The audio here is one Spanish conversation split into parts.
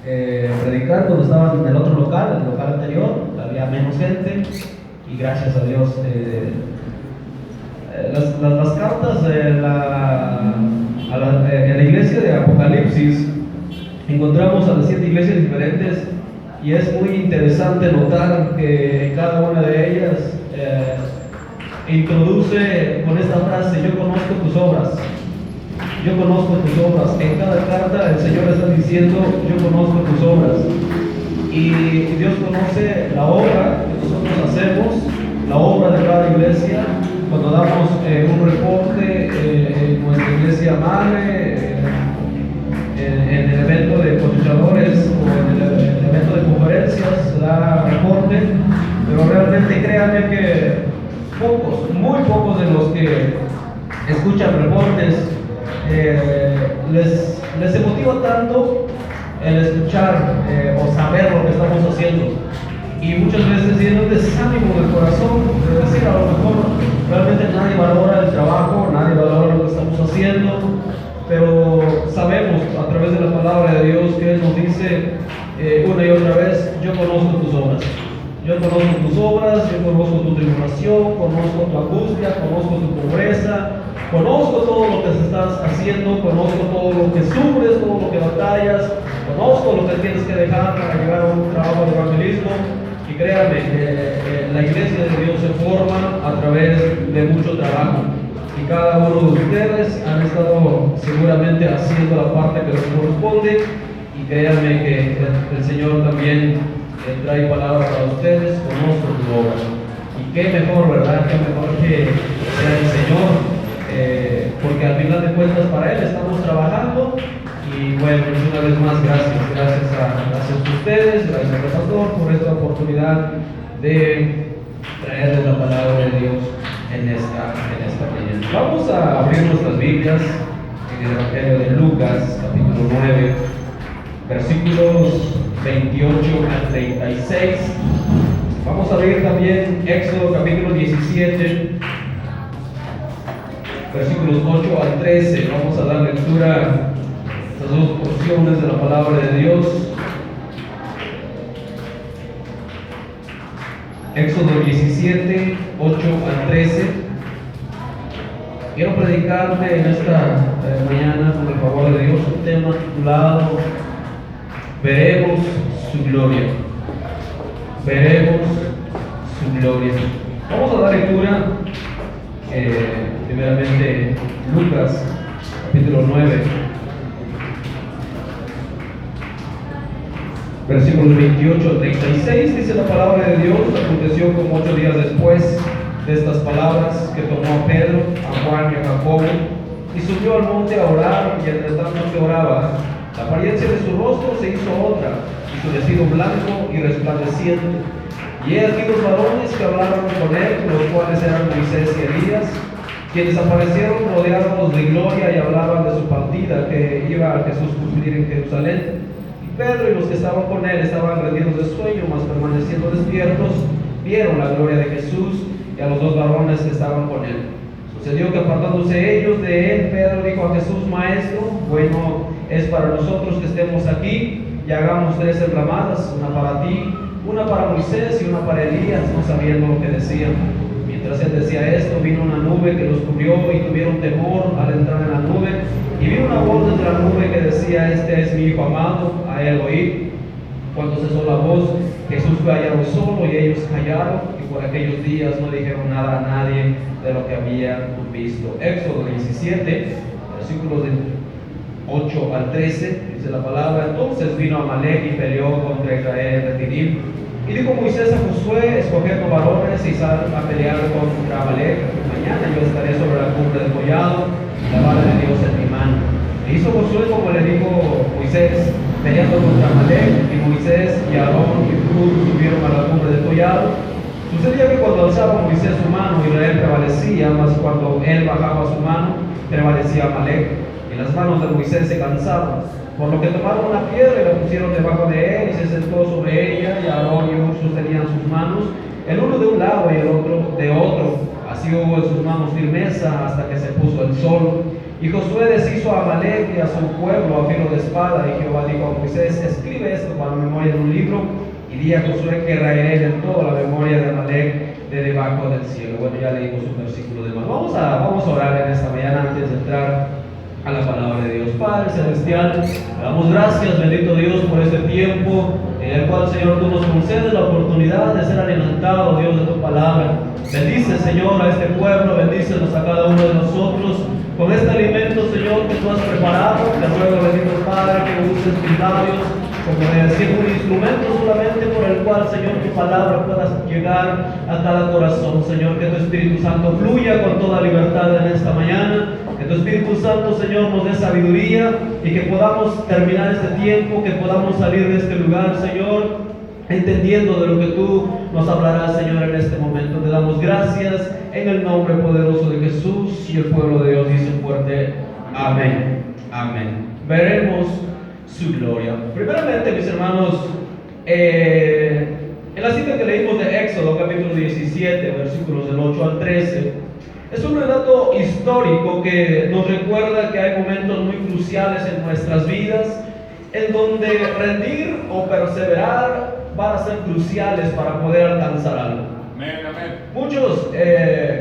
predicar cuando estaba en el otro local, el local anterior, había menos gente y gracias a Dios. Las cartas en la iglesia de Apocalipsis encontramos a las 7 iglesias diferentes y es muy interesante notar que cada una de ellas introduce con esta frase: yo conozco tus obras. Yo conozco tus obras. En cada carta el Señor está diciendo: yo conozco tus obras. Y Dios conoce la obra que nosotros hacemos, la obra de cada iglesia. Cuando damos un reporte en nuestra iglesia madre, en el evento de cosechadores o en el evento de conferencias, da reporte, pero realmente créanme que pocos, muy pocos de los que escuchan reportes les emotiva tanto el escuchar o saber lo que estamos haciendo. Y muchas veces tiene un desánimo del corazón de decir: a lo mejor realmente nadie valora el trabajo, nadie valora lo que estamos haciendo, pero sabemos a través de la palabra de Dios que Él nos dice una y otra vez: yo conozco tus obras. Yo conozco tus obras, yo conozco tu tribulación, conozco tu angustia, conozco tu pobreza, conozco todo lo que estás haciendo, conozco todo lo que sufres, todo lo que batallas, conozco lo que tienes que dejar para llegar a un trabajo de evangelismo. Y créanme, la iglesia de Dios se forma a través de mucho trabajo. Y cada uno de ustedes han estado seguramente haciendo la parte que les corresponde. Y créanme que el Señor también trae palabra para ustedes: conozco tu obra. Y qué mejor, ¿verdad? Qué mejor que sea el Señor, porque al final de cuentas para Él estamos trabajando. Y bueno, una vez más, gracias a ustedes, gracias al pastor por esta oportunidad de traerles la palabra de Dios en esta mañana. Vamos a abrir nuestras Biblias en el Evangelio de Lucas, capítulo 9, versículos 28 al 36. Vamos a leer también Éxodo capítulo 17, versículos 8 al 13. Vamos a dar lectura a estas dos porciones de la palabra de Dios. Éxodo 17, 8 al 13. Quiero predicarte en esta mañana, con el favor de Dios, un tema titulado: veremos su gloria. Veremos su gloria. Vamos a dar lectura primeramente Lucas capítulo 9, versículos 28 al 36. Dice la palabra de Dios: aconteció como 8 días después de estas palabras que tomó a Pedro, a Juan y a Jacobo y subió al monte a orar, y entre tanto que oraba, la apariencia de su rostro se hizo otra, y su vestido blanco y resplandeciente. Y he aquí los varones que hablaron con él, los cuales eran Moisés y Elías, quienes aparecieron rodeados de gloria y hablaban de su partida, que iba a Jesús cumplir en Jerusalén. Y Pedro y los que estaban con él estaban rendidos de sueño, mas permaneciendo despiertos, vieron la gloria de Jesús y a los dos varones que estaban con él. Sucedió que apartándose ellos de él, Pedro dijo a Jesús: Maestro, bueno es para nosotros que estemos aquí y hagamos 3 enramadas, una para ti, una para Moisés y una para Elías, no sabiendo lo que decían. Mientras él decía esto, vino una nube que los cubrió y tuvieron temor al entrar en la nube. Y vino una voz desde la nube que decía: Este es mi hijo amado, a él oíd. Cuando cesó la voz, Jesús fue hallado solo y ellos callaron, y por aquellos días no dijeron nada a nadie de lo que habían visto. Éxodo 17, versículos del 8 al 13, dice la palabra: entonces vino Amalek y peleó contra Israel en Refidim. Y dijo Moisés a Josué: escoged varones y sal a pelear contra Amalek. Mañana yo estaré sobre la cumbre del collado, la vara de Dios en mi mano. E hizo Josué como le dijo Moisés, peleando contra Amalek, y Moisés y Aarón y Hur subieron a la cumbre del collado. Sucedía que cuando alzaba Moisés su mano, Israel prevalecía, mas cuando él bajaba su mano, prevalecía Amalek. Y las manos de Moisés se cansaban, por lo que tomaron una piedra y la pusieron debajo de él, y se sentó sobre ella, y Aarón y Hur sostenían sus manos, el uno de un lado y el otro de otro. Así hubo en sus manos firmeza hasta que se puso el sol. Y Josué deshizo a Amalek y a su pueblo a filo de espada. Y Jehová dijo a Moisés: escribe esto para memoria en un libro, y di a Josué que raeré del todo la memoria de Amalek de debajo del cielo. Bueno, ya leímos un versículo de más. Vamos a orar en esta mañana antes de entrar a la palabra de Dios. Padre Celestial, te damos gracias, bendito Dios, por este tiempo en el cual, Señor, tú nos concedes la oportunidad de ser alimentados, Dios, de tu palabra. Bendice, Señor, a este pueblo, bendícenos a cada uno de nosotros con este alimento, Señor, que tú has preparado. Te ruego, bendito Padre, que uses tus labios como decir un instrumento solamente por el cual, Señor, tu palabra pueda llegar a cada corazón. Señor, que tu Espíritu Santo fluya con toda libertad en esta mañana. Que tu Espíritu Santo, Señor, nos dé sabiduría y que podamos terminar este tiempo, que podamos salir de este lugar, Señor, entendiendo de lo que tú nos hablarás, Señor, en este momento. Te damos gracias en el nombre poderoso de Jesús, y el pueblo de Dios dice fuerte: amén, amén. Veremos su gloria. Primeramente, mis hermanos, en la cita que leímos de Éxodo, capítulo 17, versículos del 8 al 13, es un relato histórico que nos recuerda que hay momentos muy cruciales en nuestras vidas en donde rendir o perseverar van a ser cruciales para poder alcanzar algo. Amén, amén. Muchos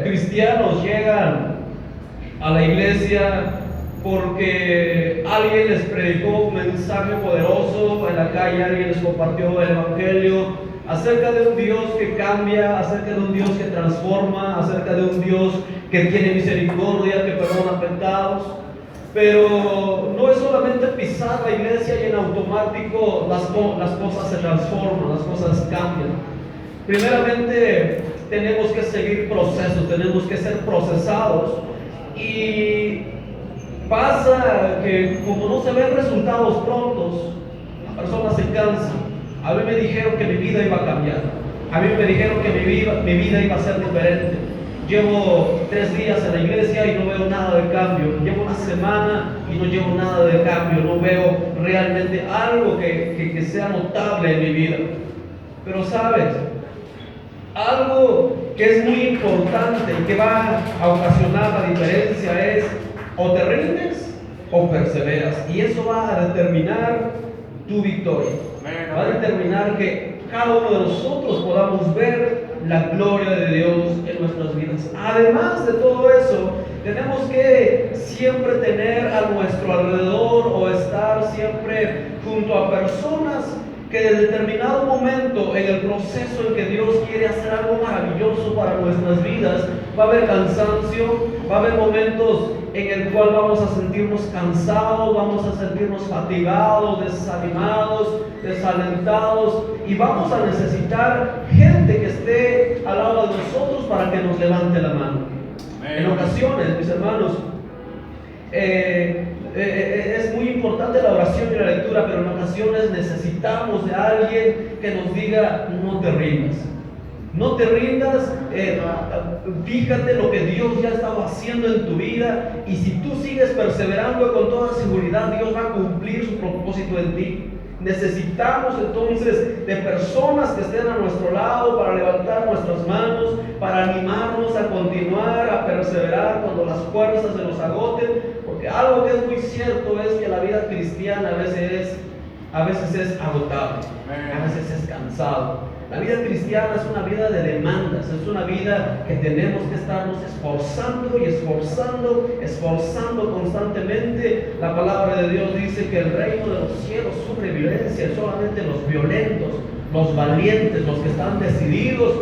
cristianos llegan a la iglesia porque alguien les predicó un mensaje poderoso en la calle, alguien les compartió el evangelio acerca de un Dios que cambia, acerca de un Dios que transforma, acerca de un Dios que tiene misericordia, que perdona pecados. Pero no es solamente pisar la iglesia y en automático las cosas se transforman, las cosas cambian. Primeramente tenemos que seguir procesos, tenemos que ser procesados. Y pasa que como no se ven resultados prontos, la persona se cansa. A mí me dijeron que mi vida iba a cambiar. A mí me dijeron que mi vida iba a ser diferente. Llevo 3 días en la iglesia y no veo nada de cambio. Llevo una semana y no llevo nada de cambio. No veo realmente algo que sea notable en mi vida. Pero sabes, algo que es muy importante y que va a ocasionar la diferencia es: o te rindes o perseveras. Y eso va a determinar tu victoria. Va a determinar que cada uno de nosotros podamos ver la gloria de Dios en nuestras vidas. Además de todo eso, tenemos que siempre tener a nuestro alrededor o estar siempre junto a personas que en determinado momento en el proceso en que Dios quiere hacer algo maravilloso para nuestras vidas, va a haber cansancio, va a haber momentos en el cual vamos a sentirnos cansados, vamos a sentirnos fatigados, desanimados, desalentados, y vamos a necesitar gente que esté al lado de nosotros para que nos levante la mano. En ocasiones, mis hermanos, es muy importante la oración y la lectura, pero en ocasiones necesitamos de alguien que nos diga: no te rindas. No te rindas, fíjate lo que Dios ya estaba haciendo en tu vida, y si tú sigues perseverando, con toda seguridad Dios va a cumplir su propósito en ti. Necesitamos entonces de personas que estén a nuestro lado para levantar nuestras manos, para animarnos a continuar, a perseverar cuando las fuerzas se nos agoten, porque algo que es muy cierto es que la vida cristiana a veces es agotable, a veces es cansado. La vida cristiana es una vida de demandas, es una vida que tenemos que estarnos esforzando y esforzando constantemente. La palabra de Dios dice que el reino de los cielos sufre violencia, y solamente los violentos, los valientes, los que están decididos,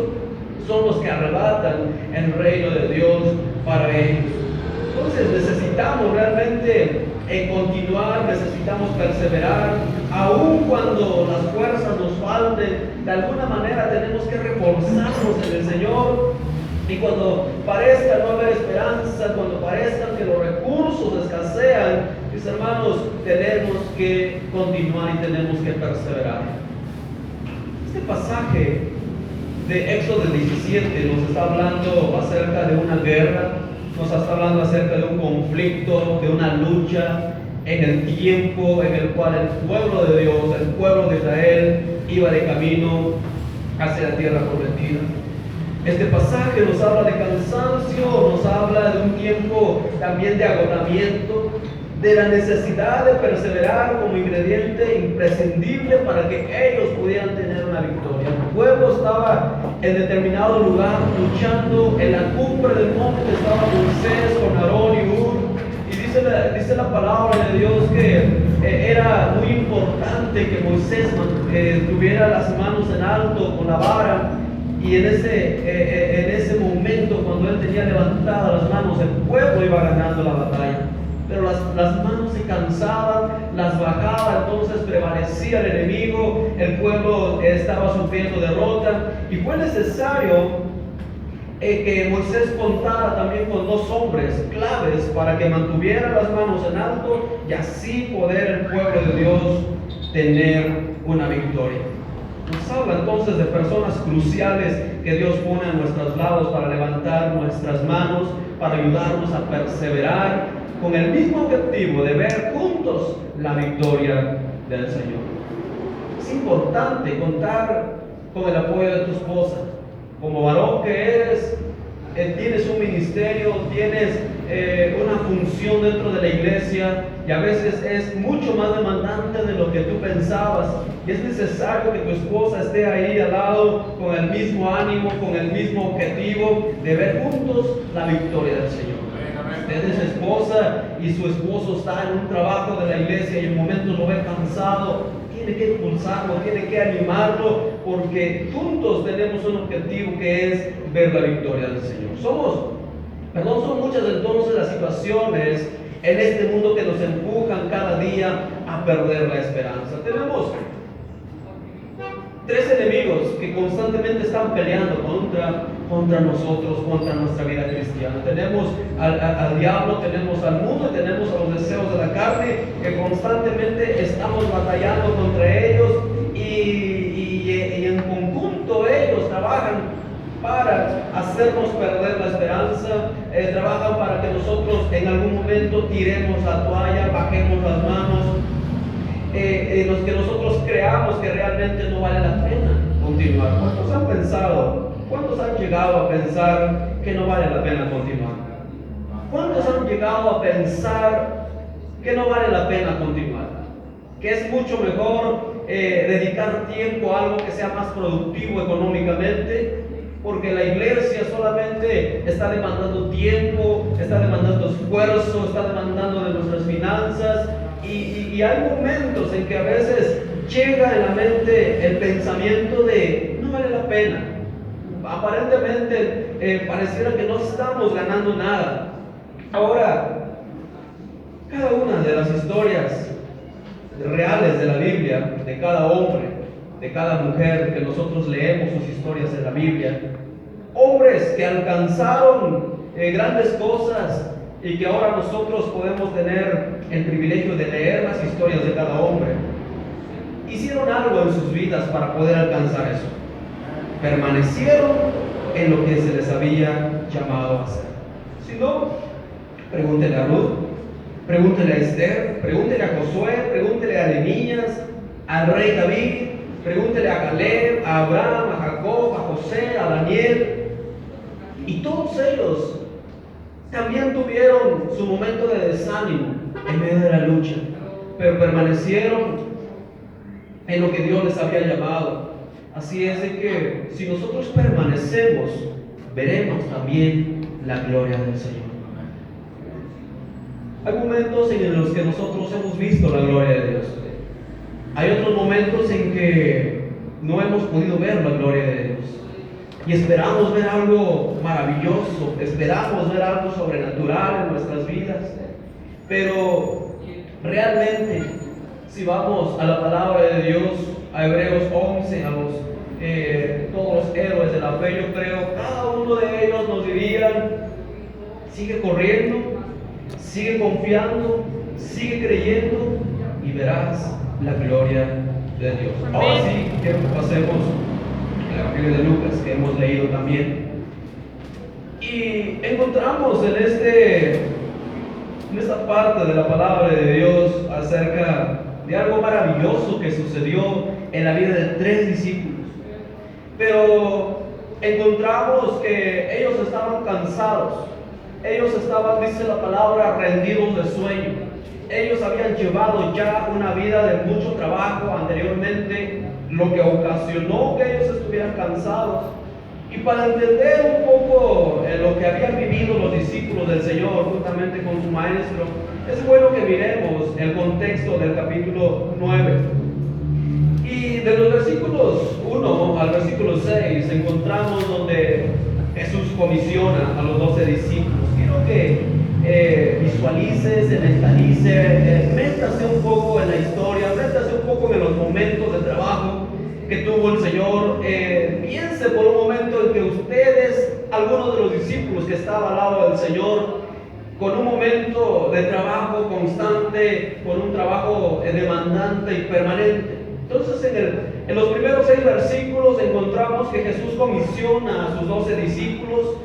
son los que arrebatan el reino de Dios para ellos. Entonces necesitamos realmente continuar, necesitamos perseverar, aun cuando las fuerzas nos falten. De alguna manera tenemos que reforzarnos en el Señor, y cuando parezca no haber esperanza, cuando parezca que los recursos escasean, mis hermanos, tenemos que continuar y tenemos que perseverar. Este pasaje de Éxodo 17 nos está hablando acerca de una guerra, nos está hablando acerca de un conflicto, de una lucha en el tiempo en el cual el pueblo de Dios, el pueblo de Israel, iba de camino hacia la tierra prometida. Este pasaje nos habla de cansancio, nos habla de un tiempo también de agotamiento, de la necesidad de perseverar como ingrediente imprescindible para que ellos pudieran tener una victoria. El pueblo estaba en determinado lugar luchando en la cumbre del monte, estaba Moisés con Aarón y Hur, y dice la palabra de Dios que era muy importante que Moisés tuviera las manos en alto con la vara, y en ese momento, cuando él tenía levantadas las manos, el pueblo iba ganando la batalla. Pero las manos se cansaban, las bajaba, entonces prevalecía el enemigo, el pueblo estaba sufriendo derrota, y fue necesario que Moisés contara también con dos hombres claves para que mantuvieran las manos en alto y así poder el pueblo de Dios tener una victoria. Nos habla entonces de personas cruciales que Dios pone a nuestros lados para levantar nuestras manos, para ayudarnos a perseverar con el mismo objetivo de ver juntos la victoria del Señor. Es importante contar con el apoyo de tu esposa. Como varón que eres, tienes un ministerio, tienes una función dentro de la iglesia, y a veces es mucho más demandante de lo que tú pensabas, y es necesario que tu esposa esté ahí al lado con el mismo ánimo, con el mismo objetivo de ver juntos la victoria del Señor. Usted es esposa y su esposo está en un trabajo de la iglesia y en momentos lo ve cansado, tiene que impulsarlo, tiene que animarlo, porque juntos tenemos un objetivo que es ver la victoria del Señor. Son muchas entonces las situaciones en este mundo que nos empujan cada día a perder la esperanza. Tenemos tres enemigos que constantemente están peleando contra nosotros, contra nuestra vida cristiana. Tenemos al diablo, tenemos al mundo y tenemos a los deseos de la carne, que constantemente estamos batallando contra ellos, y en conjunto ellos trabajan para hacernos perder la esperanza, trabajan para que nosotros en algún momento tiremos la toalla, bajemos las manos, los que nosotros creamos que realmente no vale la pena continuar. ¿Cuántos han llegado a pensar que no vale la pena continuar? ¿Cuántos han llegado a pensar que no vale la pena continuar? Que es mucho mejor dedicar tiempo a algo que sea más productivo económicamente, porque la iglesia solamente está demandando tiempo, está demandando esfuerzo, está demandando de nuestras finanzas, y hay momentos en que a veces llega en la mente el pensamiento de no vale la pena. Aparentemente pareciera que no estamos ganando nada. Ahora, cada una de las historias reales de la Biblia, de cada hombre, de cada mujer que nosotros leemos sus historias en la Biblia, hombres que alcanzaron grandes cosas y que ahora nosotros podemos tener el privilegio de leer las historias de cada hombre, hicieron algo en sus vidas para poder alcanzar eso. Permanecieron en lo que se les había llamado a hacer. Si no, pregúntele a Ruth, pregúntele a Esther, pregúntele a Josué, pregúntele a Nehemías, al rey David, pregúntele a Caleb, a Abraham, a Jacob, a José, a Daniel. Y todos ellos también tuvieron su momento de desánimo en medio de la lucha, pero permanecieron en lo que Dios les había llamado. Así es de que si nosotros permanecemos, veremos también la gloria del Señor. Hay momentos en los que nosotros hemos visto la gloria de Dios. Hay otros momentos en que no hemos podido ver la gloria de Dios. Y esperamos ver algo maravilloso, esperamos ver algo sobrenatural en nuestras vidas. Pero realmente, si vamos a la palabra de Dios, a Hebreos 11, a todos los héroes de la fe, yo creo, cada uno de ellos nos dirían: sigue corriendo, sigue confiando, sigue creyendo y verás la gloria de Dios. Ahora sí, quiero que pasemos al Evangelio de Lucas, que hemos leído también. Y encontramos en esta parte de la palabra de Dios acerca de algo maravilloso que sucedió en la vida de tres discípulos. Pero encontramos que ellos estaban cansados. Ellos estaban, dice la palabra, rendidos de sueño. Ellos habían llevado ya una vida de mucho trabajo anteriormente, lo que ocasionó que ellos estuvieran cansados. Y para entender un poco lo que habían vivido los discípulos del Señor juntamente con su maestro, es bueno que miremos el contexto del capítulo 9. Y de los versículos 1 al versículo 6 encontramos donde Jesús comisiona a los 12 discípulos. Quiero que visualice, se mentalice, métase un poco en la historia, métase un poco en los momentos de trabajo que tuvo el Señor. Piense por un momento en que ustedes, algunos de los discípulos que estaban al lado del Señor, con un momento de trabajo constante, con un trabajo demandante y permanente. Entonces en los primeros 6 versículos encontramos que Jesús comisiona a sus 12 discípulos,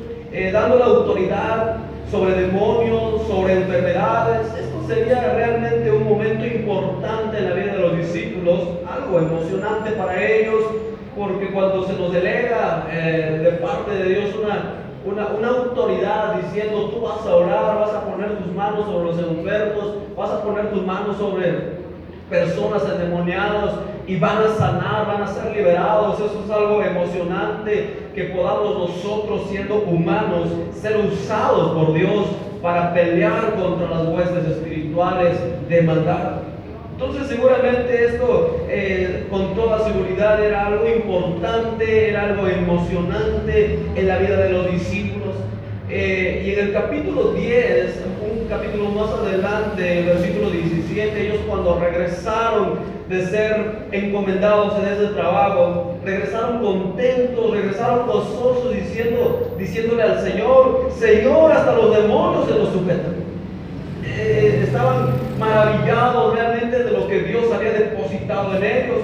dando la autoridad sobre demonios, sobre enfermedades. Esto sería realmente un momento importante en la vida de los discípulos, algo emocionante para ellos, porque cuando se nos delega de parte de Dios una autoridad diciendo: tú vas a orar, vas a poner tus manos sobre los enfermos, vas a poner tus manos sobre personas endemoniadas y van a sanar, van a ser liberados. Eso es algo emocionante, que podamos nosotros, siendo humanos, ser usados por Dios para pelear contra las huestes espirituales de maldad. Entonces seguramente esto con toda seguridad era algo importante, era algo emocionante en la vida de los discípulos. Y en el capítulo 10, un capítulo más adelante, el versículo 17, ellos cuando regresaron de ser encomendados en ese trabajo, regresaron contentos, regresaron gozosos, diciéndole al Señor: Señor, hasta los demonios se nos sujetan. Estaban maravillados realmente de lo que Dios había depositado en ellos,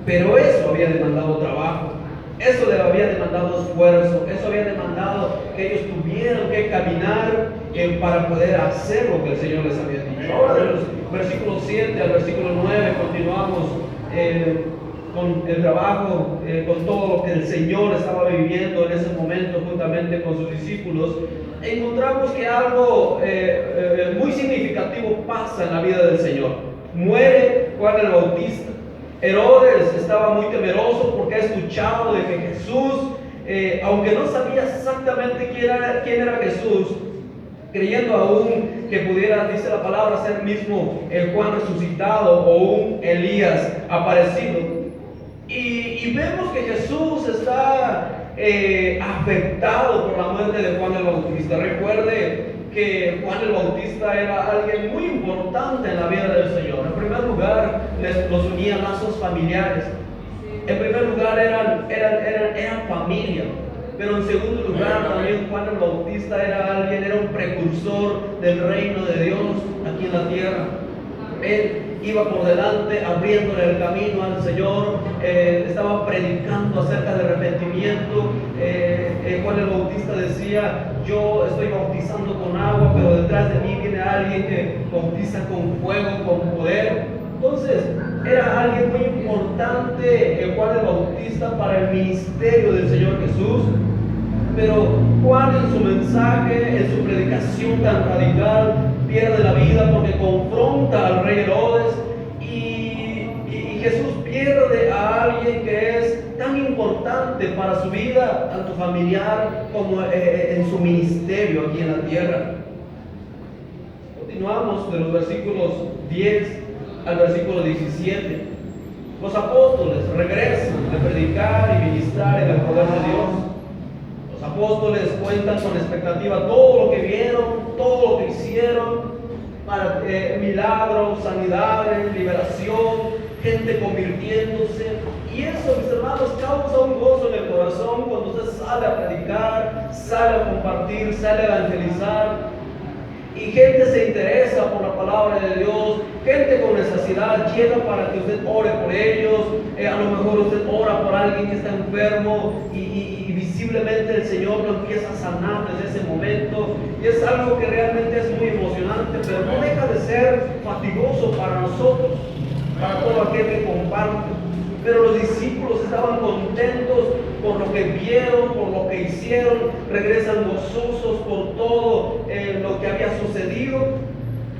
pero eso había demandado trabajo, eso le había demandado esfuerzo, eso había demandado que ellos tuvieran que caminar para poder hacer lo que el Señor les había dicho. Ahora de los versículos 7 al versículo 9 continuamos con el trabajo, con todo lo que el Señor estaba viviendo en ese momento juntamente con sus discípulos. Encontramos que algo muy significativo pasa en la vida del Señor. Muere Juan el Bautista. Herodes estaba muy temeroso porque ha escuchado de que Jesús, aunque no sabía exactamente quién era Jesús, creyendo aún que pudiera, dice la palabra, ser mismo el Juan resucitado o un Elías aparecido. Y vemos que Jesús está afectado por la muerte de Juan el Bautista. Recuerde que Juan el Bautista era alguien muy importante en la vida del Señor. En primer lugar, los unía lazos familiares. En primer lugar, eran familia. Pero en segundo lugar, también Juan el Bautista era un precursor del reino de Dios aquí en la tierra. Él iba por delante abriéndole el camino al Señor, estaba predicando acerca del arrepentimiento. Juan el Bautista decía: yo estoy bautizando con agua, pero detrás de mí viene alguien que bautiza con fuego, con poder. Entonces era alguien muy importante, Juan el Bautista, para el ministerio del Señor Jesús. Pero Juan, en su mensaje, en su predicación tan radical, pierde la vida porque confronta al rey Herodes, y Jesús pierde a alguien que es tan importante para su vida, tanto familiar como en su ministerio aquí en la tierra. Continuamos de los versículos 10 al versículo 17. Los apóstoles regresan de predicar y ministrar en el poder de Dios. Los apóstoles cuentan con expectativa todo lo que vieron, todo lo que hicieron, para milagros, sanidades, liberación, gente convirtiéndose. Y eso, mis hermanos, causa un gozo en el corazón cuando usted sale a predicar, sale a compartir, sale a evangelizar. Y gente se interesa por la palabra de Dios, gente con necesidad llega para que usted ore por ellos. A lo mejor usted ora por alguien que está enfermo y visiblemente el Señor lo empieza a sanar desde ese momento. Y es algo que realmente es muy emocionante, pero no deja de ser fatigoso para nosotros, para todo aquel que comparte. Pero los discípulos estaban contentos por lo que vieron, por lo que hicieron, regresan gozosos por todo lo que había sucedido.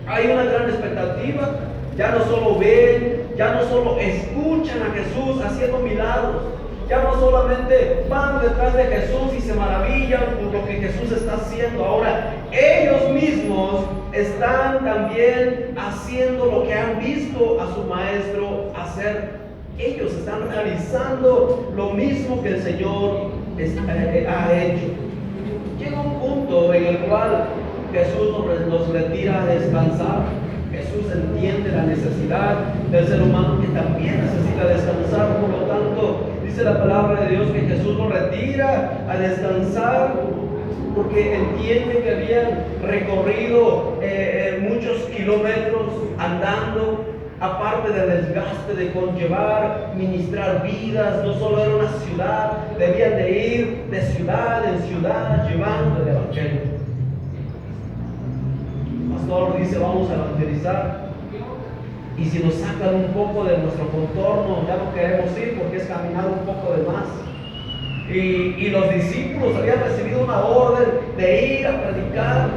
Hay una gran expectativa. Ya no solo ven, ya no solo escuchan a Jesús haciendo milagros, ya no solamente van detrás de Jesús y se maravillan por lo que Jesús está haciendo. Ahora ellos mismos están también haciendo lo que han visto a su maestro hacer. Ellos están realizando lo mismo que el Señor ha hecho. Llega un punto en el cual Jesús nos retira a descansar. Jesús entiende la necesidad del ser humano, que también necesita descansar. Por lo tanto, dice la palabra de Dios que Jesús nos retira a descansar, porque entiende que habían recorrido muchos kilómetros andando, aparte del desgaste de conllevar, ministrar vidas. No solo era una ciudad, debían de ir de ciudad en ciudad llevando el evangelio. El pastor dice: vamos a evangelizar, y si nos sacan un poco de nuestro contorno, ya no queremos ir, porque es caminar un poco de más. Y los discípulos habían recibido una orden de ir a predicar,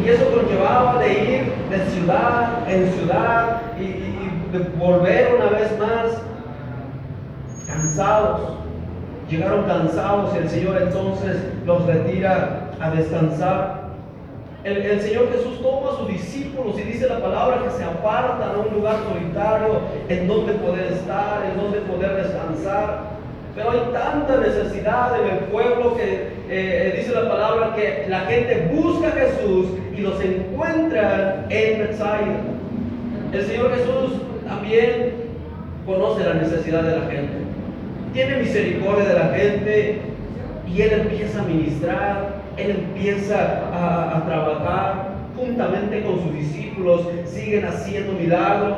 y eso conllevaba de ir de ciudad en ciudad y de volver una vez más cansados. Llegaron cansados y el Señor entonces los retira a descansar. El Señor Jesús toma a sus discípulos y dice la palabra que se apartan a un lugar solitario en donde poder estar, en donde poder descansar. Pero hay tanta necesidad en el pueblo que dice la palabra que la gente busca a Jesús y los encuentra en Betsaida. El Señor Jesús también conoce la necesidad de la gente, tiene misericordia de la gente, y Él empieza a ministrar, Él empieza a trabajar juntamente con sus discípulos, siguen haciendo milagros.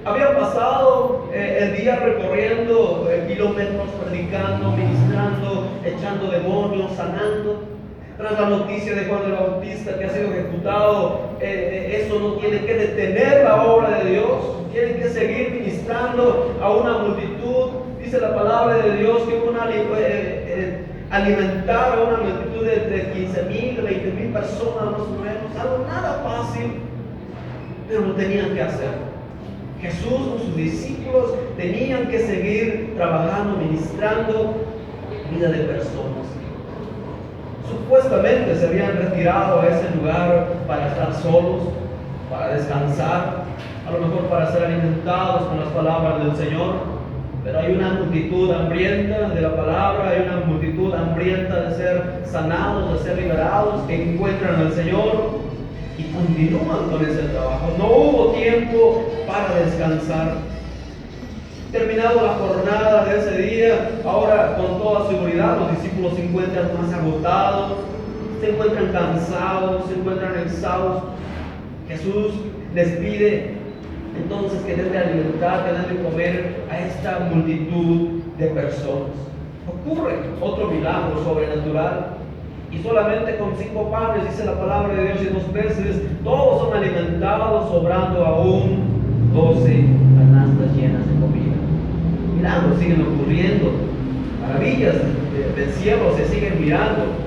Habían pasado el día recorriendo kilómetros, predicando, ministrando, echando demonios, sanando. Tras la noticia de Juan el Bautista que ha sido ejecutado, eso no tiene que detener la obra de Dios. Tienen que seguir ministrando a una multitud. Dice la palabra de Dios que alimentar a una multitud de 15,000, 20,000 personas más o menos. Algo nada fácil, pero lo tenían que hacer. Jesús con sus discípulos tenían que seguir trabajando, ministrando vida de personas. Supuestamente se habían retirado a ese lugar para estar solos, para descansar, a lo mejor para ser alimentados con las palabras del Señor. Pero hay una multitud hambrienta de la palabra, hay una multitud hambrienta de ser sanados, de ser liberados, que encuentran al Señor y continúan con ese trabajo. No hubo tiempo para descansar. Terminado la jornada de ese día, ahora con toda seguridad los discípulos se encuentran más agotados, se encuentran cansados, se encuentran exhaustos. Jesús les pide entonces que den de alimentar, que den de comer a esta multitud de personas. Ocurre otro milagro sobrenatural, y solamente con 5 panes, dice la palabra de Dios, y 2 peces, todos son alimentados, sobrando aún 12 canastas llenas de comida. Milagros siguen ocurriendo, maravillas del cielo se siguen mirando.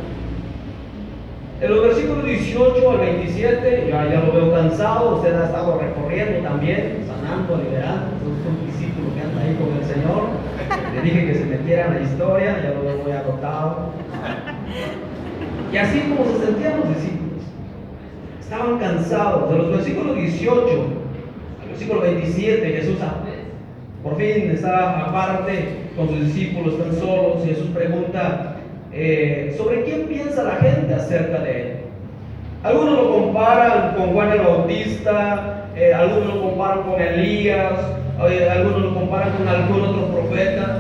En los versículos 18 al 27, ya lo veo cansado, usted ha estado recorriendo también, sanando, liberando. Es un discípulo que anda ahí con el Señor. Le dije que se metiera en la historia, ya lo veo muy agotado. Y así como se sentían los discípulos, estaban cansados. De los versículos 18 al versículo 27, Jesús por fin está aparte con sus discípulos, están solos, y Jesús pregunta sobre quién piensa la gente acerca de él. Algunos lo comparan con Juan el Bautista, algunos lo comparan con Elías, algunos lo comparan con algún otro profeta.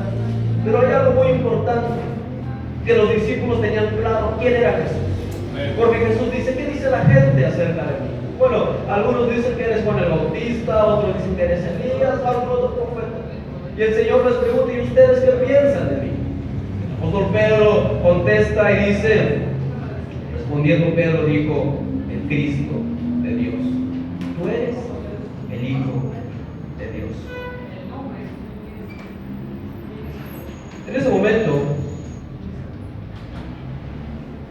Pero hay algo muy importante, que los discípulos tenían claro quién era Jesús. Porque Jesús dice: ¿qué dice la gente acerca de mí? Bueno, algunos dicen que eres Juan el Bautista, otros dicen que eres Elías, algún otro profeta. Y el Señor les pregunta: ¿y ustedes qué piensan de mí? El apóstol Pedro contesta y dice, respondiendo Pedro dijo: el Cristo de Dios. Tú eres el Hijo de Dios. En ese momento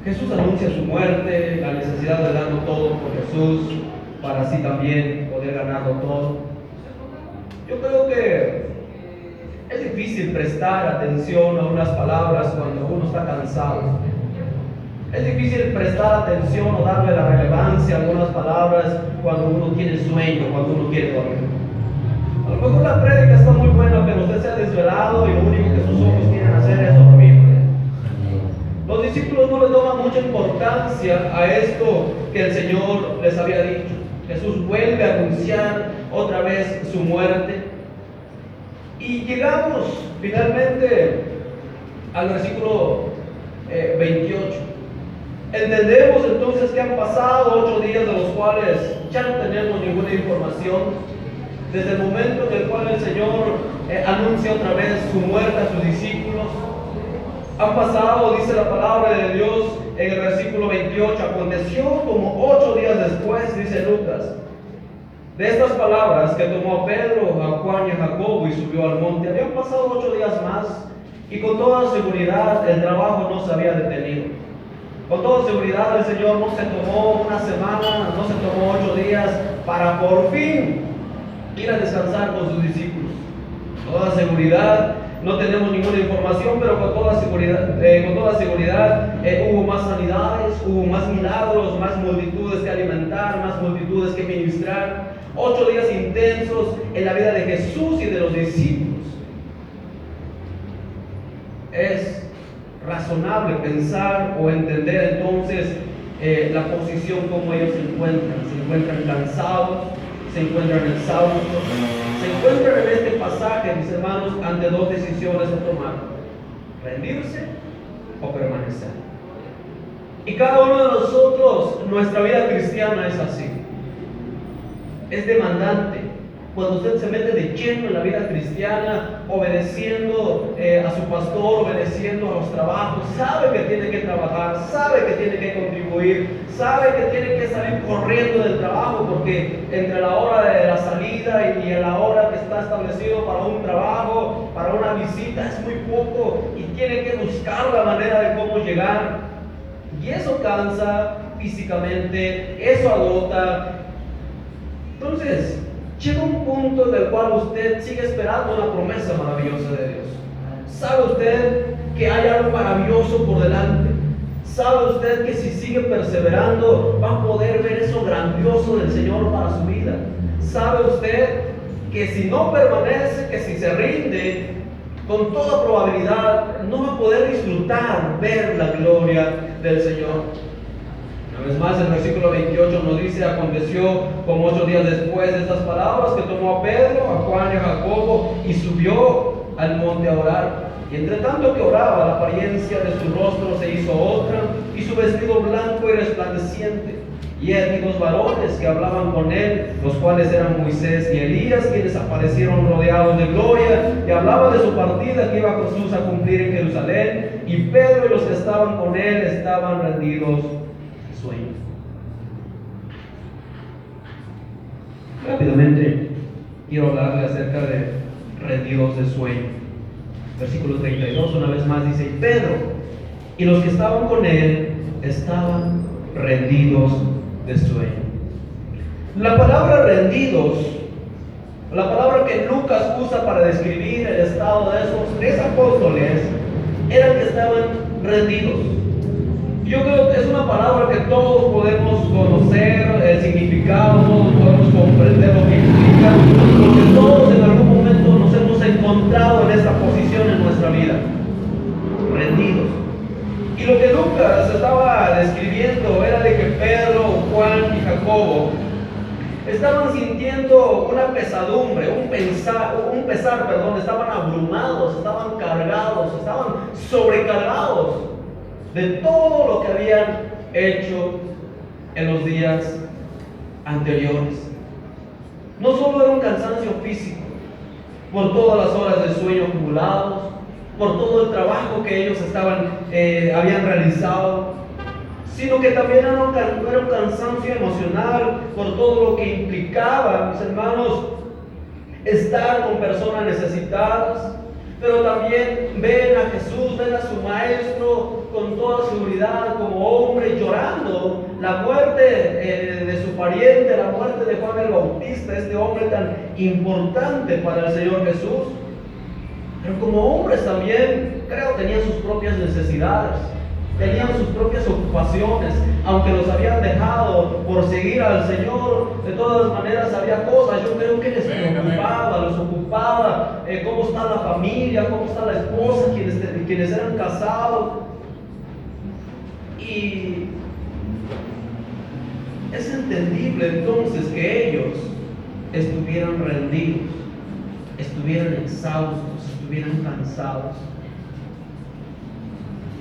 Jesús anuncia su muerte, la necesidad de darlo todo por Jesús, para así también poder ganarlo todo. Yo creo que es difícil prestar atención a unas palabras cuando uno está cansado. Es difícil prestar atención o darle la relevancia a algunas palabras cuando uno tiene sueño, cuando uno quiere dormir. A lo mejor la prédica está muy buena, pero usted se ha desvelado y lo único que sus ojos quieren hacer es dormir. Los discípulos no le toman mucha importancia a esto que el Señor les había dicho. Jesús vuelve a anunciar otra vez su muerte. Y llegamos finalmente al versículo 28. Entendemos entonces que han pasado 8 días de los cuales ya no tenemos ninguna información. Desde el momento en el cual el Señor anuncia otra vez su muerte a sus discípulos. Han pasado, dice la palabra de Dios en el versículo 28, aconteció como 8 días después, dice Lucas, de estas palabras que tomó a Pedro, a Juan y a Jacobo y subió al monte. Habían pasado 8 días más y con toda seguridad el trabajo no se había detenido. Con toda seguridad el Señor no se tomó una semana, no se tomó 8 días para por fin ir a descansar con sus discípulos. Con toda seguridad, no tenemos ninguna información, pero con toda seguridad hubo más sanidades, hubo más milagros, más multitudes que alimentar, más multitudes que ministrar. 8 días intensos en la vida de Jesús y de los discípulos. Es razonable pensar o entender entonces la posición como ellos se encuentran cansados, se encuentran exhaustos, se encuentran en este pasaje, mis hermanos, ante 2 decisiones a tomar: rendirse o permanecer. Y cada uno de nosotros, nuestra vida cristiana es así, es demandante. Cuando usted se mete de lleno en la vida cristiana, obedeciendo a su pastor, obedeciendo a los trabajos, sabe que tiene que trabajar, sabe que tiene que contribuir, sabe que tiene que salir corriendo del trabajo, porque entre la hora de la salida y la hora que está establecido para un trabajo, para una visita, es muy poco y tiene que buscar la manera de cómo llegar. Y eso cansa físicamente, eso agota. Entonces, llega un punto en el cual usted sigue esperando una promesa maravillosa de Dios. ¿Sabe usted que hay algo maravilloso por delante? ¿Sabe usted que si sigue perseverando va a poder ver eso grandioso del Señor para su vida? ¿Sabe usted que si no permanece, que si se rinde, con toda probabilidad no va a poder disfrutar, ver la gloria del Señor? Una vez más, el versículo 28 nos dice: aconteció como 8 días después de estas palabras que tomó a Pedro, a Juan y a Jacobo y subió al monte a orar. Y entre tanto que oraba, la apariencia de su rostro se hizo otra y su vestido blanco y resplandeciente. Y aquí 2 varones que hablaban con él, los cuales eran Moisés y Elías, quienes aparecieron rodeados de gloria, y hablaban de su partida que iba Jesús a cumplir en Jerusalén. Y Pedro y los que estaban con él estaban rendidos de sueño. Rápidamente quiero hablarle acerca de rendidos de sueño. Versículo 32, una vez más dice: y Pedro y los que estaban con él estaban rendidos de sueño. La palabra rendidos, la palabra que Lucas usa para describir el estado de esos 3 apóstoles, eran que estaban rendidos. Yo creo que es una palabra que todos podemos conocer el significado, todos podemos comprender lo que implica, porque todos en algún momento nos hemos encontrado en esta posición en nuestra vida, rendidos. Y lo que Lucas estaba describiendo era de que Pedro, Juan y Jacobo estaban sintiendo una pesadumbre, un pesar, estaban abrumados, estaban cargados, estaban sobrecargados de todo lo que habían hecho en los días anteriores. No solo era un cansancio físico, por todas las horas de sueño acumulados, por todo el trabajo que ellos habían realizado, sino que también era un cansancio emocional por todo lo que implicaba, mis hermanos, estar con personas necesitadas, pero también ven a Jesús, ven a su maestro con toda seguridad como hombre llorando la muerte de su pariente, la muerte de Juan el Bautista, este hombre tan importante para el Señor Jesús. Pero como hombres también, creo, tenían sus propias necesidades, tenían sus propias ocupaciones, aunque los habían dejado por seguir al Señor. De todas maneras había cosas, yo creo que les preocupaba, los ocupaba, cómo está la familia, cómo está la esposa, quienes eran casados. Y es entendible entonces que ellos estuvieran rendidos, estuvieran exhaustos, estuvieran cansados.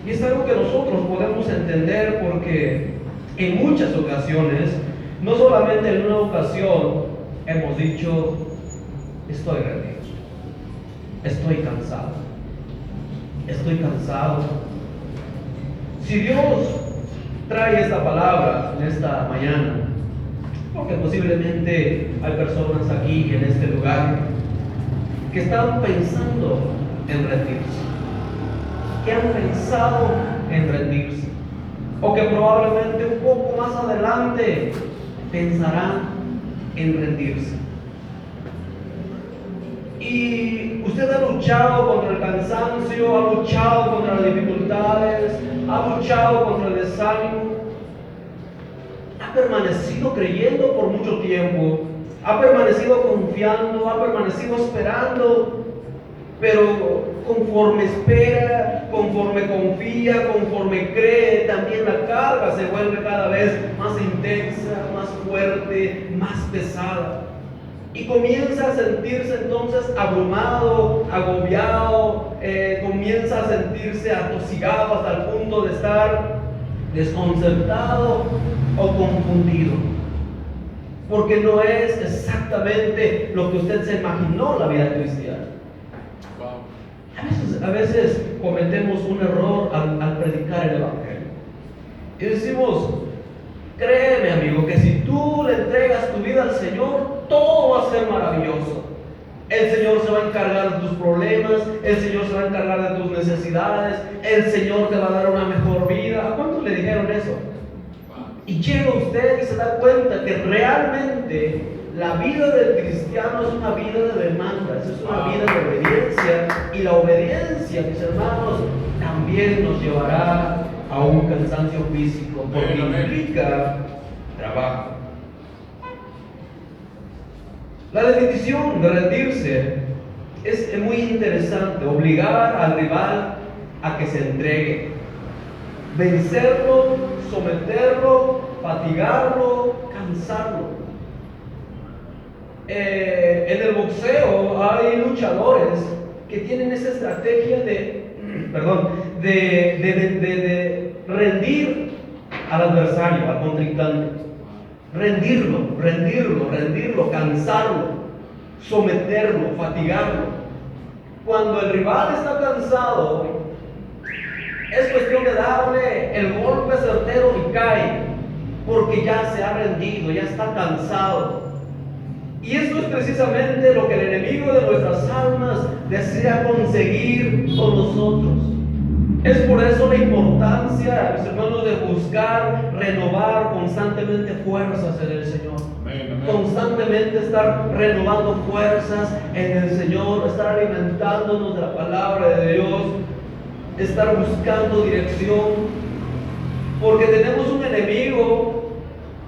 Y es algo que nosotros podemos entender porque en muchas ocasiones, no solamente en una ocasión, hemos dicho: estoy rendido, estoy cansado, estoy cansado. Si Dios trae esta palabra en esta mañana, porque posiblemente hay personas aquí en este lugar que están pensando en rendirse, que han pensado en rendirse, o que probablemente un poco más adelante pensarán en rendirse. Y usted ha luchado contra el cansancio, ha luchado contra las dificultades, ha luchado contra el desánimo, ha permanecido creyendo por mucho tiempo, ha permanecido confiando, ha permanecido esperando, pero conforme espera, conforme confía, conforme cree, también la carga se vuelve cada vez más intensa, más fuerte, más pesada. Y comienza a sentirse entonces abrumado, agobiado, comienza a sentirse atosigado hasta el punto de estar desconcertado o confundido. Porque no es exactamente lo que usted se imaginó la vida cristiana. A veces cometemos un error al predicar el Evangelio. Y decimos: créeme, amigo, que si tú le entregas tu vida al Señor, todo va a ser maravilloso. El Señor se va a encargar de tus problemas, el Señor se va a encargar de tus necesidades, el Señor te va a dar una mejor vida. ¿A cuántos le dijeron eso? Y llega usted y se da cuenta que realmente la vida del cristiano es una vida de demandas, es una vida de obediencia. Y la obediencia, mis hermanos, también nos llevará a un cansancio físico, porque implica trabajo. La definición de rendirse es muy interesante: obligar al rival a que se entregue, vencerlo, someterlo, fatigarlo, cansarlo. En el boxeo hay luchadores que tienen esa estrategia de rendir al adversario, al contrincante. Rendirlo, cansarlo, someterlo, fatigarlo. Cuando el rival está cansado, es cuestión de darle el golpe certero y cae, porque ya se ha rendido, ya está cansado. Y esto es precisamente lo que el enemigo de nuestras almas desea conseguir con nosotros. Es por eso la importancia, mis hermanos, de buscar renovar constantemente fuerzas en el Señor. Constantemente estar renovando fuerzas en el Señor, estar alimentándonos de la palabra de Dios, estar buscando dirección, porque tenemos un enemigo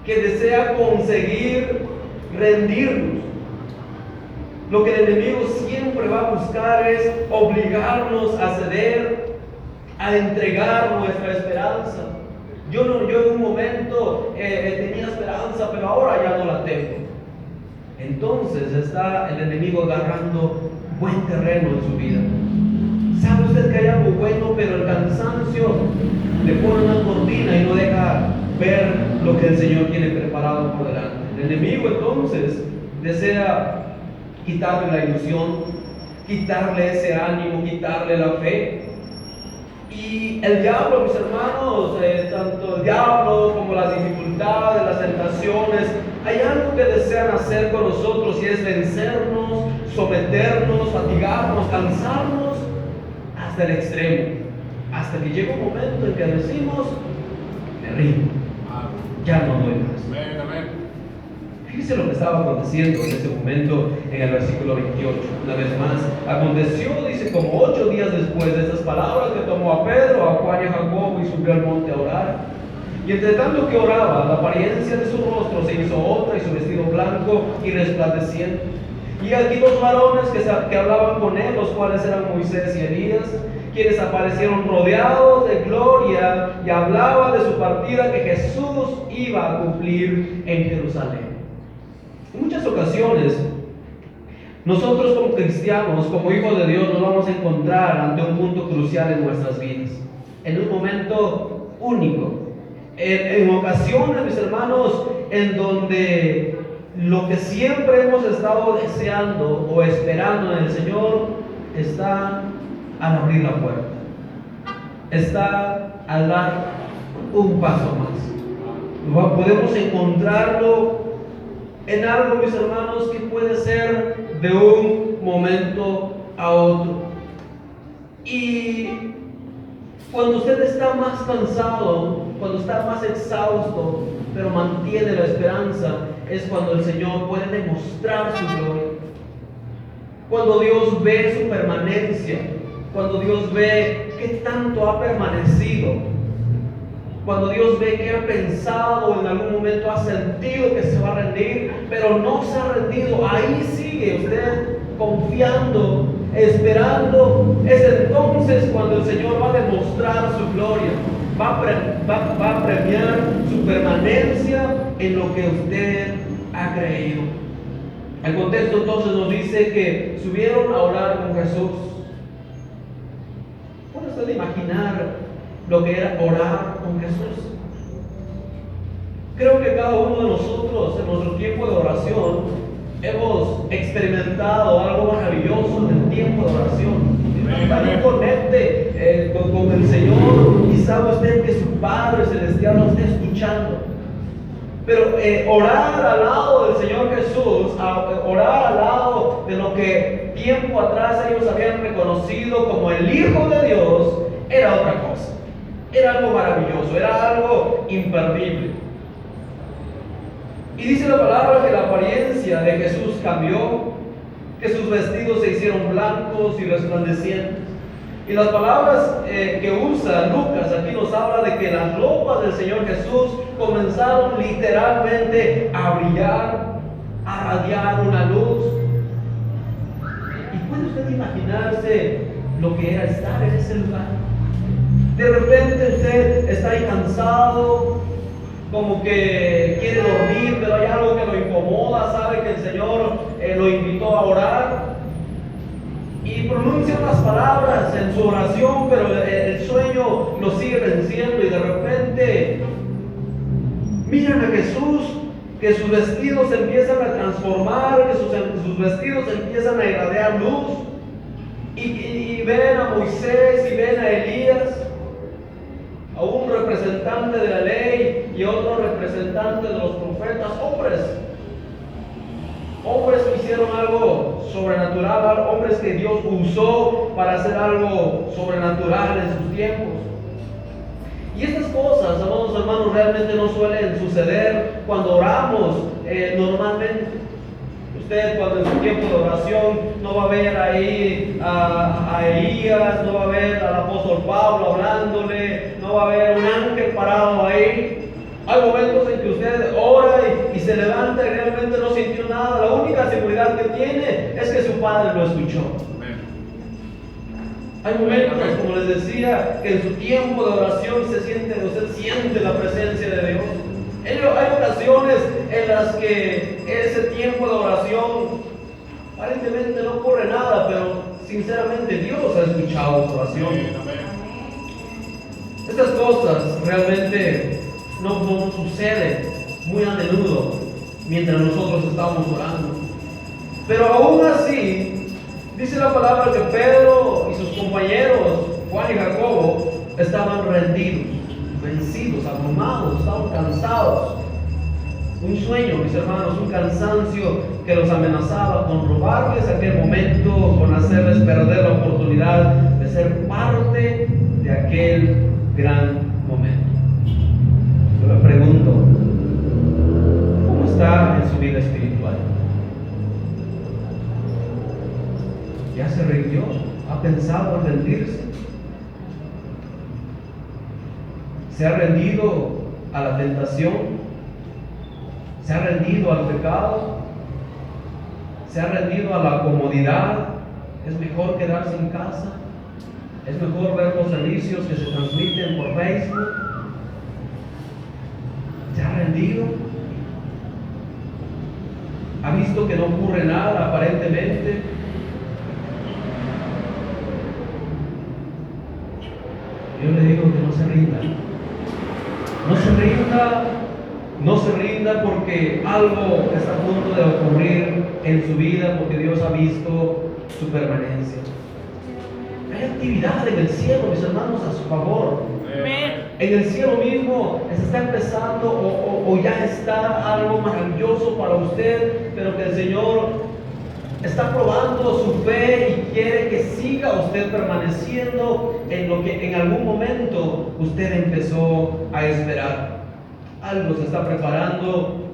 que desea conseguir rendirnos. Lo que el enemigo siempre va a buscar es obligarnos a ceder, a entregar nuestra esperanza. Yo en un momento tenía esperanza, pero ahora ya no la tengo. Entonces está el enemigo agarrando buen terreno en su vida. Sabe usted que hay algo bueno, pero el cansancio le pone una cortina y no deja ver lo que el Señor tiene preparado por delante. El enemigo entonces desea quitarle la ilusión, quitarle ese ánimo, quitarle la fe. Y el diablo, mis hermanos, tanto el diablo como las dificultades, las tentaciones, hay algo que desean hacer con nosotros y es vencernos, someternos, fatigarnos, cansarnos hasta el extremo, hasta que llega un momento en que decimos, me rindo, ya no doy más. Fíjese lo que estaba aconteciendo en ese momento en el versículo 28. Una vez más, aconteció, dice, como 8 días después de estas palabras, que tomó a Pedro, a Juan y a Jacobo y subió al monte a orar. Y entre tanto que oraba, la apariencia de su rostro se hizo otra y su vestido blanco y resplandeciente. Y aquí 2 varones que hablaban con él, los cuales eran Moisés y Elías, quienes aparecieron rodeados de gloria y hablaban de su partida que Jesús iba a cumplir en Jerusalén. En muchas ocasiones, nosotros como cristianos, como hijos de Dios, nos vamos a encontrar ante un punto crucial en nuestras vidas, en un momento único. En ocasiones, mis hermanos, en donde lo que siempre hemos estado deseando o esperando en el Señor está al abrir la puerta, está al dar un paso más. Podemos encontrarlo en algo, mis hermanos, que puede ser de un momento a otro. Y cuando usted está más cansado, cuando está más exhausto, pero mantiene la esperanza, es cuando el Señor puede demostrar su gloria. Cuando Dios ve su permanencia, cuando Dios ve qué tanto ha permanecido, cuando Dios ve que ha pensado, en algún momento ha sentido que se va a rendir, pero no se ha rendido, ahí sigue usted confiando, esperando. Es entonces cuando el Señor va a demostrar su gloria, va a premiar su permanencia en lo que usted ha creído. El contexto entonces nos dice que subieron a orar con Jesús. ¿Puede usted imaginar lo que era orar con Jesús? Creo que cada uno de nosotros en nuestro tiempo de oración hemos experimentado algo maravilloso en el tiempo de oración. También conecte con el Señor y sabe usted que su Padre Celestial lo está escuchando. Pero orar al lado del Señor Jesús, orar al lado de lo que tiempo atrás ellos habían reconocido como el Hijo de Dios, era otra cosa. Era algo maravilloso, era algo imperdible. Y dice la palabra que la apariencia de Jesús cambió, que sus vestidos se hicieron blancos y resplandecientes. Y las palabras que usa Lucas aquí nos habla de que las ropas del Señor Jesús comenzaron literalmente a brillar, a radiar una luz. ¿Y puede usted imaginarse lo que era estar en ese lugar? De repente usted está ahí cansado, como que quiere dormir, pero hay algo que lo incomoda, sabe que el Señor lo invitó a orar y pronuncia unas palabras en su oración, pero el sueño lo sigue venciendo y de repente miran a Jesús, que sus vestidos se empiezan a transformar, que sus vestidos empiezan a irradiar luz y ven a Moisés y ven a Elías, a un representante de la ley y otro representante de los profetas, hombres que hicieron algo sobrenatural, hombres que Dios usó para hacer algo sobrenatural en sus tiempos. Y estas cosas, amados hermanos, realmente no suelen suceder cuando oramos normalmente. Usted cuando en su tiempo de oración no va a ver ahí a Elías, no va a ver al apóstol Pablo hablándole, no va a ver un ángel parado ahí. Hay momentos en que usted ora y se levanta y realmente no sintió nada. La única seguridad que tiene es que su Padre lo escuchó. Hay momentos, como les decía, que en su tiempo de oración usted siente la presencia de Dios. Hay ocasiones en las que ese tiempo de oración aparentemente no ocurre nada, pero sinceramente Dios ha escuchado su oración. Estas cosas realmente no suceden muy a menudo mientras nosotros estamos orando. Pero aún así, dice la palabra que Pedro y sus compañeros, Juan y Jacobo, estaban rendidos, vencidos, abrumados, estaban cansados. un sueño, mis hermanos, un cansancio que los amenazaba con robarles aquel momento, con hacerles perder la oportunidad de ser parte de aquel gran momento. Yo me pregunto, ¿cómo está en su vida espiritual? ¿Ya se rindió? ¿Ha pensado en rendirse? ¿Se ha rendido a la tentación? ¿Se ha rendido al pecado? ¿Se ha rendido a la comodidad? ¿Es mejor quedarse en casa? ¿Es mejor ver los servicios que se transmiten por Facebook? ¿Se ha rendido? ¿Ha visto que no ocurre nada aparentemente? Yo le digo que no se rinda. No se rinda. No se rinda porque algo está a punto de ocurrir en su vida, porque Dios ha visto su permanencia. Hay actividad en el cielo, mis hermanos, a su favor. En el cielo mismo se está empezando o ya está algo maravilloso para usted, pero que el Señor está probando su fe y quiere que siga usted permaneciendo en lo que en algún momento usted empezó a esperar. Algo se está preparando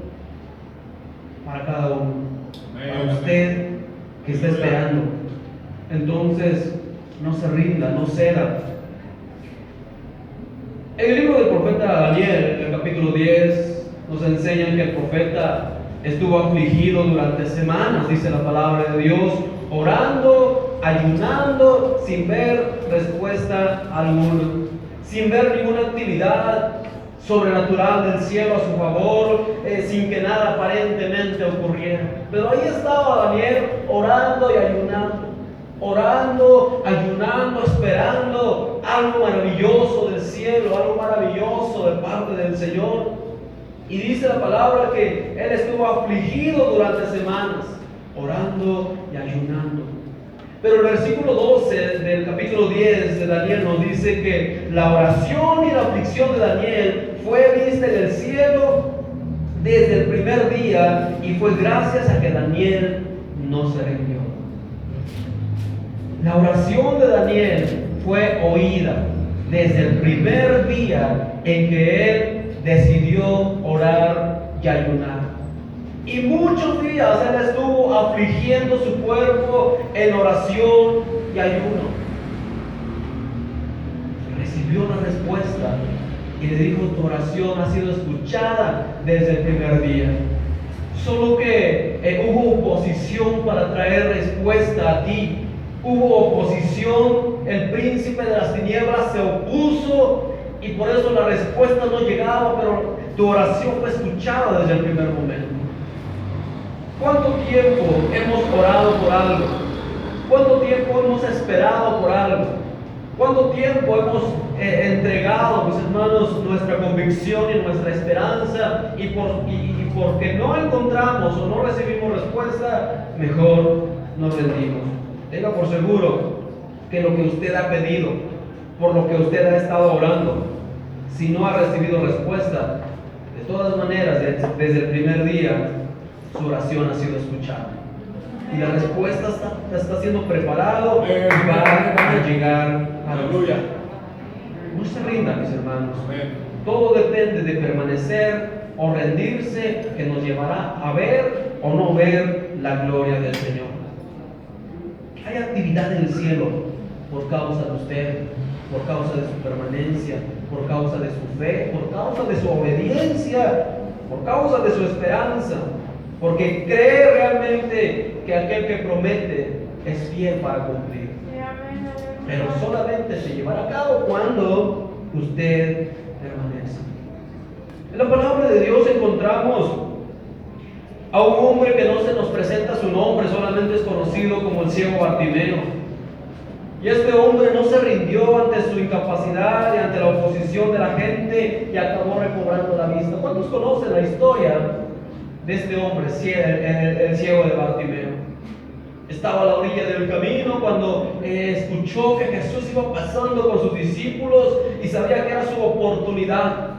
para cada uno, para usted que está esperando. Entonces, no se rinda, no ceda. En el libro del profeta Daniel, en el capítulo 10, nos enseñan que el profeta estuvo afligido durante semanas, dice la palabra de Dios, orando, ayunando, sin ver respuesta alguna, sin ver ninguna actividad sobrenatural del cielo a su favor, sin que nada aparentemente ocurriera. Pero ahí estaba Daniel orando y ayunando, esperando algo maravilloso del cielo, algo maravilloso de parte del Señor. Y dice la palabra que él estuvo afligido durante semanas, orando y ayunando. Pero el versículo 12 del capítulo 10 de Daniel nos dice que la oración y la aflicción de Daniel fue vista en el cielo desde el primer día, y fue gracias a que Daniel no se rindió. La oración de Daniel fue oída desde el primer día en que él decidió orar y ayunar. Y muchos días él estuvo afligiendo su cuerpo en oración y ayuno. Recibió una respuesta y le dijo: tu oración ha sido escuchada desde el primer día. Solo que hubo oposición para traer respuesta a ti. Hubo oposición, el príncipe de las tinieblas se opuso y por eso la respuesta no llegaba, pero tu oración fue escuchada desde el primer momento. ¿Cuánto tiempo hemos orado por algo? ¿Cuánto tiempo hemos esperado por algo? ¿Cuánto tiempo hemos entregado, mis hermanos, nuestra convicción y nuestra esperanza? Y porque no encontramos o no recibimos respuesta, mejor nos rendimos. Tenga por seguro que lo que usted ha pedido, por lo que usted ha estado orando, si no ha recibido respuesta, de todas maneras, desde el primer día, su oración ha sido escuchada. Y la respuesta está siendo preparado y va a llegar a la luz. No se rinda, mis hermanos. Todo depende de permanecer o rendirse, que nos llevará a ver o no ver la gloria del Señor. Hay actividad en el cielo por causa de usted, por causa de su permanencia, por causa de su fe, por causa de su obediencia, por causa de su esperanza, porque cree realmente que aquel que promete es fiel para cumplir. Pero solamente se llevará a cabo cuando usted permanece. En la palabra de Dios encontramos a un hombre que no se nos presenta su nombre, solamente es conocido como el ciego Bartimeo. Y este hombre no se rindió ante su incapacidad y ante la oposición de la gente y acabó recobrando la vista. ¿Cuántos conocen la historia de este hombre, el ciego de Bartimeo? Estaba a la orilla del camino cuando escuchó que Jesús iba pasando con sus discípulos y sabía que era su oportunidad.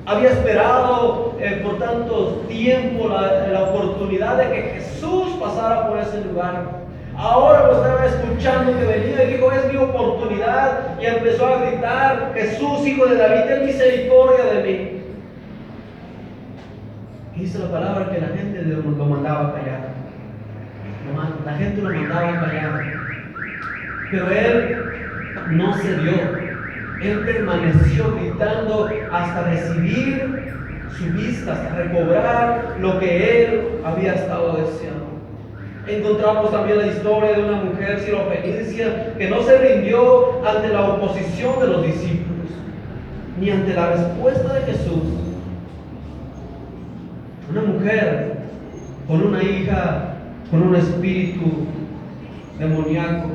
había esperado por tanto tiempo la oportunidad de que Jesús pasara por ese lugar. Ahora lo estaba escuchando que venía y dijo: es mi oportunidad. Y empezó a gritar: Jesús, hijo de David, ten misericordia de mí. Y dice la palabra que la gente lo mandaba a callar. La gente lo mandaba a callar. Pero él no cedió. Él permaneció gritando hasta recibir su vista, hasta recobrar lo que él había estado deseando. Encontramos también la historia de una mujer sirofenicia que no se rindió ante la oposición de los discípulos, ni ante la respuesta de Jesús. Una mujer con una hija con un espíritu demoníaco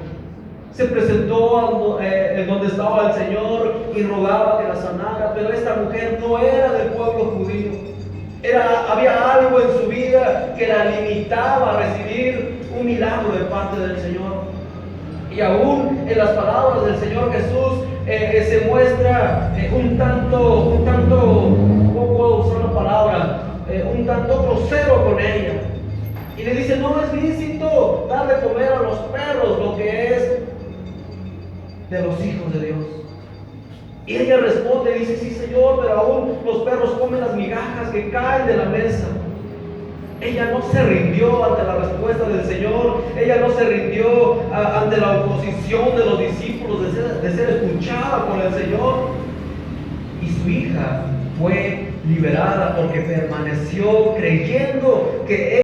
se presentó donde estaba el Señor y rogaba que la sanara, pero esta mujer no era del pueblo judío. Había algo en su vida que la limitaba a recibir un milagro de parte del Señor. Y aún en las palabras del Señor Jesús se muestra un tanto, ¿cómo puedo usar la palabra? Un tanto grosero con ella. Y le dice: no es lícito dar de comer a los perros lo que es de los hijos de Dios. Y ella responde y dice: sí, Señor, pero aún los perros comen las migajas que caen de la mesa. Ella no se rindió ante la respuesta del Señor. Ella no se rindió ante la oposición de los discípulos de ser escuchada por el Señor. Y su hija fue liberada porque permaneció creyendo que